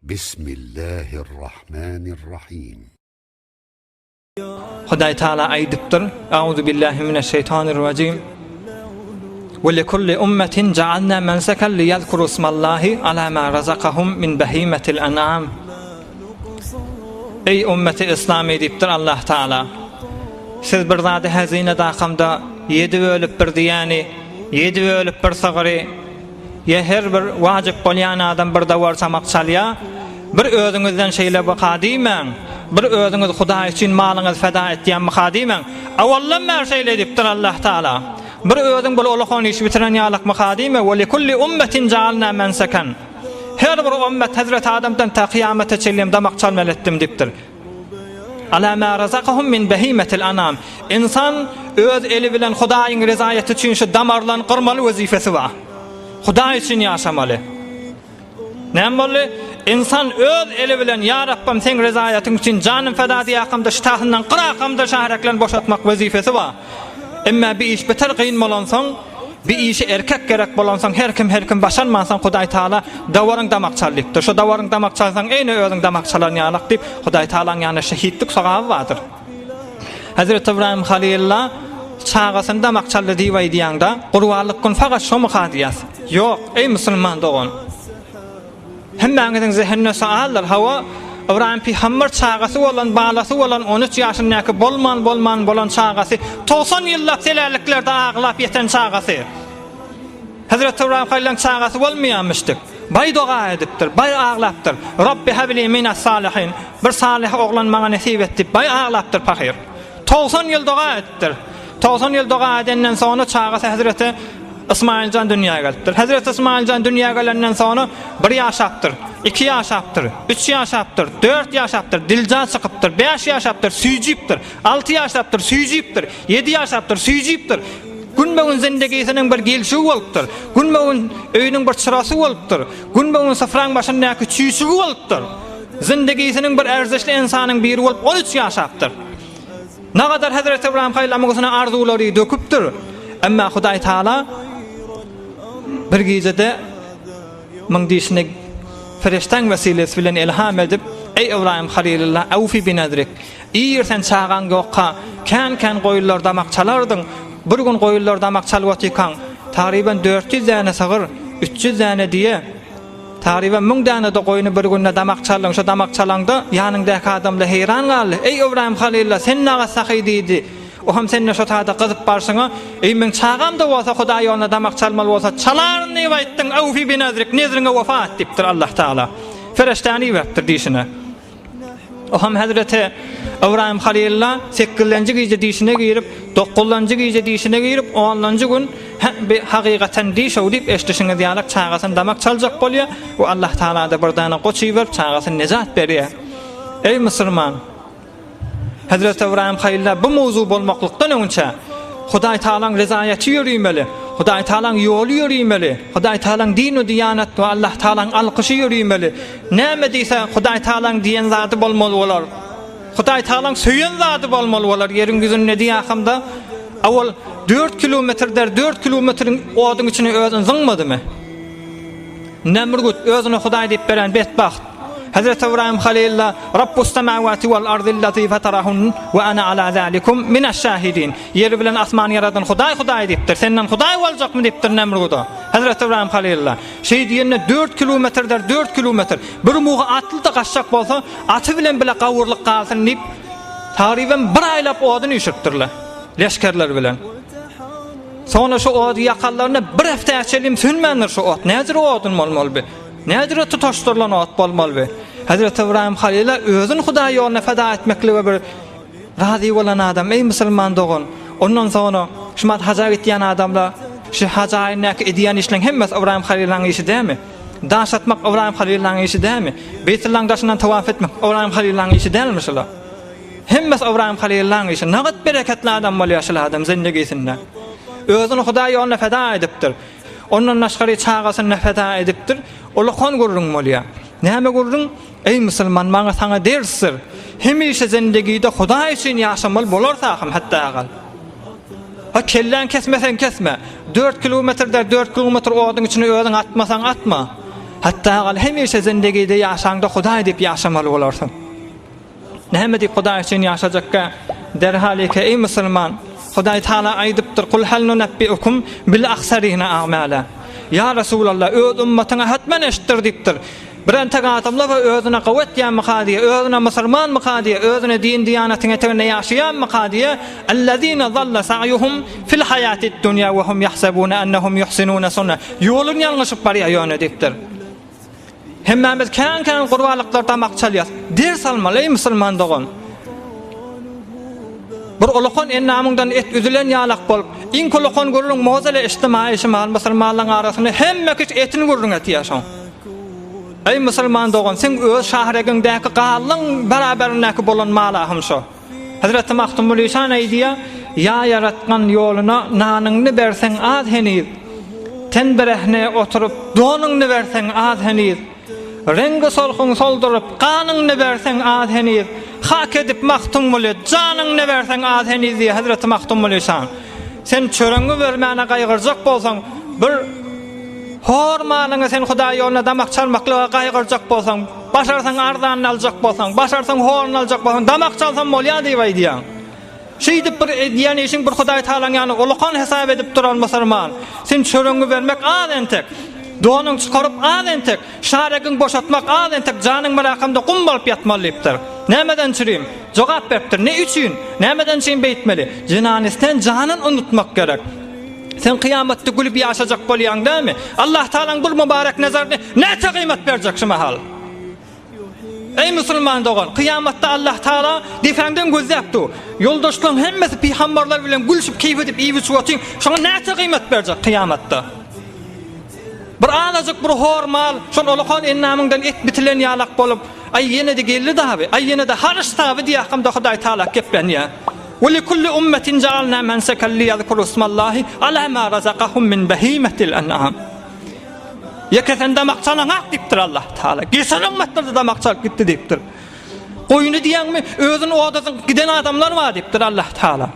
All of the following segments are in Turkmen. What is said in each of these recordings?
Bismillahirrahmanirrahim. Hudaý Taala aýdypdyr: "Auzu billahi mineşşeytanirracim. Ve likulli ummetin ja'alna mansakan liyezkuru ismallahi ala ma razaqahum min bahimatil en'am." Ey ümmeti İslam edipdir Allah Taala. Siz bir zady hazine daqamda 7 bölüp bir diýäni, 7 bölüp bir sagary, ya her bir wajyp bolýan adam bir dawar samak çalýa, bir özüňizden şeýle bakadimen, bir özüňiz Hudaý üçin malyňyzy feda etýän bakadimen, awallan mer şeýle edipdir Allah Taala. Bir özüň bol ulaqan iş bitiren ýalyk makadime we likulli ummetin ja'alna mansakan. Her bir ummet Hazret Adamdan ta kıyamete çellim damak çalmal etdim dipdir. Ala ma razaqahum min bahimatil anam. İnsan öz eli bilen Hudaýyň rezaýaty üçin şu damarlan qırmaly wezifesi var. Hudaý üçin ýaşamaly. Näme boldy? İnsan öz eli bilen ya Rabbim sen rezaýatyň üçin janym feda diýäkamda ştahynyň qırakamda şahraklan boşatmak wezifesi var. Emma bir iş beter qyyn bolansaň, bir işi erkek gerek bolansaň, her kim başarmansaň Hudaý Taala dawaryň damak çaldypdyr. Şu dawaryň damak çalsaň eýne özüň damak çalan ýalyk diýip Hudaý Taalaň ýanyna şehitlik sagaby bardyr. Hazret İbrahim Halilullah çağasynda damak çaldy diýip aýdýanda, gurbanlyk gün faqat şomy hadiyas. Ýok, ey musulman dogan. Hemmäňiziň zehnine suallar hawa Ibrahim Peygamber çağası bolan, balasy bolan 13 ýaşyndaky bolman bolan çağası 90 ýyllyk seläliklerde aglap ýeten çağası. Hazret İbrahim Halilullah çağası bolmaýanmyşdyk. Bay doga edipdir, bay aglapdyr. Rabbi habli minas salihin. Bir salih oglan maňa nasip etdi. Bay aglapdyr pahyr. 90 ýyl doga etdir. 90 ýyl doga edenden soňra çağası Hazreti İsmailcan dünýäge gelipdir. Hazreti İsmailcan dünýäge gelenden soňra 1 ýaşapdyr, 2 ýaşapdyr, 3 ýaşapdyr, 4 ýaşapdyr, dilja çykypdyr, 5 ýaşapdyr, süýjipdir, 6 ýaşapdyr, süýjipdir, 7 ýaşapdyr, süýjipdir. Günbegün zindegisiniň bir gelşigi bolupdyr. Günbegün öýüniň bir çyrasy bolupdyr. Günbegün safraň başyndaky çüýçigi bolupdyr. Zindegisiniň bir erzişli insanyň biri bolup 13 ýaşapdyr. Nagadar Hazreti İbrahim Halilullah arzulary döküpdir. Emma Hudaý Taala bir gecede min diýişine feriştaň wesilesi bilen ilham edip, ey İbrahim Halilullah awfi binadrik. Ýersen çağan gokka kan goýullar damak çalardyň. Bir gün goýullar damak çalyp ýykan, taryban 400 däne sagyr, 300 däne diýe. Taryban 1000 däne de goýuny bir günde damak çalan, şu damak çalanda ýanyndaky adamlar heýran galdy. Ey İbrahim Halilullah sen naga sahy diýdi. O hem senne şu taýda gyzyp barsyňa, ey men çağamda bolsa Hudaý ýoluna damak çalmaly bolsa çalarny diýip aýtdyň, awfi binazrik, nezriňe wafa etdipdir Allah Taala. Feriştani wepdir diýişine. O hem Hazreti İbrahim Halilullah 8-nji gece diýişine girip, 9-nji gece diýişine girip, 10-nji gün hakykaten diýşe diýip eşdişiňiz ýalyk çağasyny damak çaljak bolýar. O Allah Taala da bir dana goçy berip çağasyny nejat berýär. Ey musulman, Hazreti İbrahim Halilullah bu mowzu bolmaklykdan öňçe Hudaý Taalaň rezaýaty ýürümeli, Hudaý Taalaň ýoly ýürümeli, Hudaý Taalaň din we diýanat we Allah Taalaň alqysy ýürümeli. Näme diýse Hudaý Taalaň diýen zady bolmaly bolar. Hudaý Taalaň söýen zady bolmaly bolar. Ýeriň güzünde diýähamda awal 4 kilometrder 4 kilometriň oduň içine özüň zyňmadymy? Nämrut özüne Hudaý diýip beren betbaht. Hazreti İbrahim Halilullah Rabbus semawati wal ardi allati fatarahun ve ana ala zalikum minaş-şahidin. Ýeri bilen asmany yaradan Hudaý diýipdir. Senden Hudaý boljakmy diýipdir Nemrut'a. Hazreti İbrahim Halilullah şeý diýende 4 kilometrder 4 kilometr bir muga atlyda gaçjak bolsa aty bilen bile gawurlyk galsyn diýip taryban 1 aýlap oduny ýüşürtdirler. Leşkerler bilen. Sonra şu odu ýakallaryna 1 hafta ýaşalyp sönmändir şu ot. Näzir odun bolmaly? Näzir tutaşdyrlan ot bolmaly? Hazreti İbrahim Halilullah özün Hudaý ýoluna feda etmekli we bir razy bolan adam, ey musulman dogan. Ondan sonra şumat haja gitýän adamlar şu hajaýynak edýän işleň hemmesi İbrahim Halilullahyň işi dämi? Daş atmak İbrahim Halilullahyň işi dämi? Beytullahyň daşyndan tawaf etmek İbrahim Halilullahyň işi dälmi şolar? Hemmesi İbrahim Halilullahyň işi. Nagat bereketli adam bolýar şol adam zindegisinde. Özüni Hudaý ýoluna feda edipdir. Ondan naşgary çağasyny feda edipdir. Ola kon gurrun bolýar. Näme gurrun? Ey musulman, maňa saňa dersir. Hemişe zindegide Hudaý üçin ýaşamaly bolarsaňam hatda agal. Ha kellen kesmesen kesme. 4 kilometrde 4 kilometr oduň içine özüň atmasaň atma. Hatta gal hemişe zindegide yaşaňda Hudaý diýip yaşamaly bolarsyň. Näme diýip Hudaý üçin yaşajakka derhalike ey musulman, Hudaý Taala aýdypdyr: "Kul hal nunabbiukum bil akhsarina a'mala." Ya Resulallah, öz ummatyna hatman eşitdir diýipdir. Biren tek adamlar we özüne gowet ýan mykadiýe, özüne musulman mykadiýe, özüne din diýanatyny eterne ýaşaýan mykadiýe, "Allazina zalla sa'yuhum fil hayatid dunya we hum yahsabuna annahum yuhsinuna sunna." Ýolun ýalňyşyp barýar ýöne diýipdir. Hemmemiz kan gurbalykllarda makçalýar. Ders almaly ey musulman dogan. Bir olokon ennamyňdan et üzülen ýalak bolup, iň kolokon görüň mozale ijtimai şemal musulmanlaryň arasyny hemme kiş etini görüň etýäşoň. Ey musulman dogan, sen öz şahregiňdäki galyň beraberindäki bolan malahym şo. Hazreti Mahtumul İşan aýdýa: "Ya yaratgan ýoluna nanyňny berseň az henir. Ten berehne oturup donyňny berseň az henir. Rengi solhuň soldurup ganyňny berseň az henir. Hak edip Mahtumul janyňny berseň az henir" diýe Hazreti Mahtumul İşan. Sen çöreňi bermäne gaýgyrjak bolsaň, bir hormanyňy sen Hudaý ýoluna damak çalmaklyga gaýgyrjak bolsaň, başarsaň arzanyny aljak bolsaň, başarsaň horny aljak bolsaň, damak çalsaň bolýar diýýär. Şeýdip bir diýen işiň bir Hudaý Taalaň ýany ulaqan hesap edip duran musulman. Sen çöreňi bermek az entek, donyň çykaryp az entek, şaregiň boşatmak az entek, janyň marakamda gum bolup ýatmaly diýipdir. Nämeden çyryym? Jogap beripdir. Ne üçin? Nämeden çyn beýtmeli? Jinanisden janyny unutmak gerek. Sen kıyamatda gülüp yaşayacak bolýaň dämi? Allah Taalaň bu mübarek nazarda näçe kıymat berjek şu mahal? Ey musulman dogan, kıyamatda Allah Taala defenden gözläpdi. Ýoldaşlaryň hemmesi peýgamberler bilen gülüşip keyif edip iýi çuwatyň, şoňa näçe kıymat berjek kıyamatda? Bir anajyk bir hormal, şol olakon ennamyňdan et bitilen ýalak bolup, ay ýene de geldi daby, ay ýene de harys daby diýäkimde Hudaý Taala geplenýär. وَلِكُلِّ أُمَّةٍ جَعَلْنَا مَنْسَكًا لِيَذْكُرُوا اسْمَ اللّٰهِ عَلَى مَا رَزَقَهُمْ مِنْ بَهِيمَةِ الْأَنْعَامِ. Yeketen damak çalanak diýipdir Allah Taala. Geçen ummatlarda damak çalyp gitdi diýipdir. Goýuny diýäňmi, özüni odasyň giden adamlar bar diýipdir Allah Taala.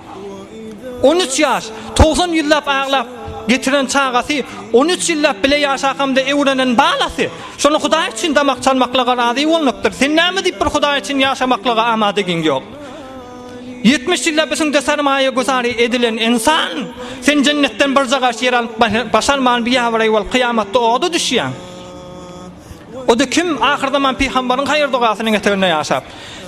13 ýaş, 90 ýyllap aglap getiren çagasy, 13 ýyllap bile ýaşakamda ewrenen balasy. Şonu Hudaý üçin damak çalmaklyga razy bolmapdyr. Sen näme diýip bir Hudaý üçin ýaşamaklyga amadegiň ýok? 70 ýylla bizinde sarmaýa guzary edilen insan, sen jennetden bir jagaş yer alyp başarman bir ýawray bol kıyamatda oda düşýän. O da kim? Ahir zaman peýgamberiň haýır dugasyny getirne ýaşap.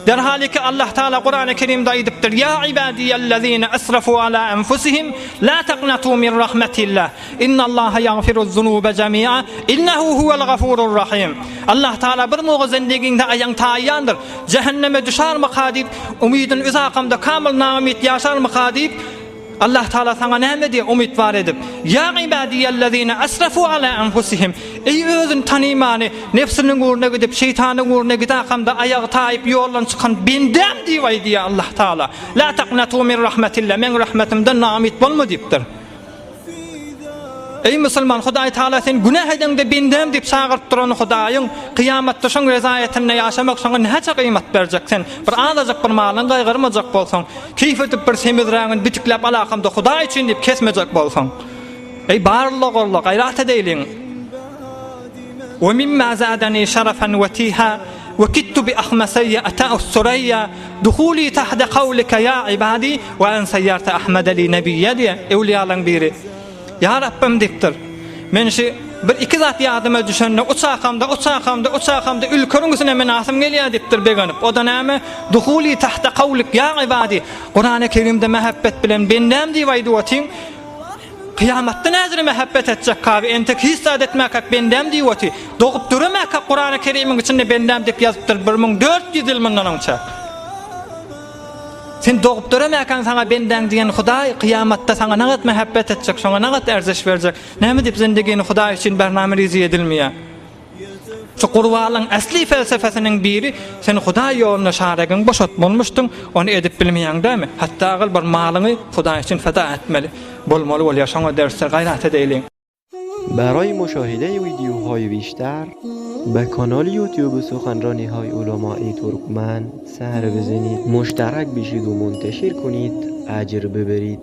Derhaliki Allah Taala Kur'an-ı Kerimde aýdypdyr: "Ya ibadiyellezine asrafu ala enfusihim la taqnatu min rahmetillah. Innallaha yaghfiruz zunuba jami'a. Innahu huvel gafurur rahim." Allah Taala bir moga zendegiňde aýan taýyandyr. Cehenneme düşär makadir, umidin uzakamda kamil namit ýaşar makadir. Allah Taala sana näme diýip umid var edip: "Ya ibadiyellezine asrafu ala enfusihim." Ey özün tanymany, nefsiniň uğruna gidip şeytanyň uğruna gidakamda aýagy taýyp ýoldan çykan bendem diýip Allah Taala. La taqnatu min rahmetillah. Men rahmetimden namit bolma diýipdir. Ey musulman, Hudaý Taala sen günah edende bendem diýip çagyryp duran Hudaýyň kıyamatda şoň rezaýetine ýaşamak şoňa näçe kıymat berjeksen, bir azajak bir malyň gaýgyrmajak bolsaň, keyf edip bir semizräňin bitiklep alakamda Hudaý üçin diýip kesmejek bolsaň, ey barlyk Allah gaýrat edeýliň. Ve mimma zadani şerefan ve tiha ve kittu bi ahmasayya ata'us surayya dukhuli tahta qawlika ya ibadi ve an sayyarta ahmad li nabiyya diye ewliyalarň biri. Ya Rabbim diýipdir. Men şu bir iki zat ýadyma düşende uçakamda ülkörüňizine menasym gelýär diýipdir beganip. O da näme? Dukhuli tahta qawlik ya ibadi. Kur'an-ı Kerimde mehabbet bilen bendem diýip aýdypdyň. Kıyamatda näzire mehabbet etjek kabi entek hissat etmek hak bendem diýýärdi. Dogup duramak hak Kur'an-ı Kerim'iň içinde bendem diýip ýazypdyr 1400 ýyl mundan önce. Sen dogup duramakan sana benden diýen Hudaý kıyamatda sana nägat mehabbet etjek, şoňa nägat erzeş berjek. Näme diýip zindegini Hudaý üçin bername rizi edilmeýär. Şu Qur'anyň asli felsefesiniň biri sen Hudaý ýoluna şaregiň boşatmalmyşdyň, onu edip bilmeýäň dämi? Hatda bir malyny Hudaý üçin feda etmeli. bolmaly bolýar, şoňa dersler gaýrat edeýin. برای مشاهده ویدیوهای بیشتر به کانال یوتیوب سخنرانی‌های علماء ترکمن سر بزنید، مشترک بشید و منتشر کنید، اجر ببرید.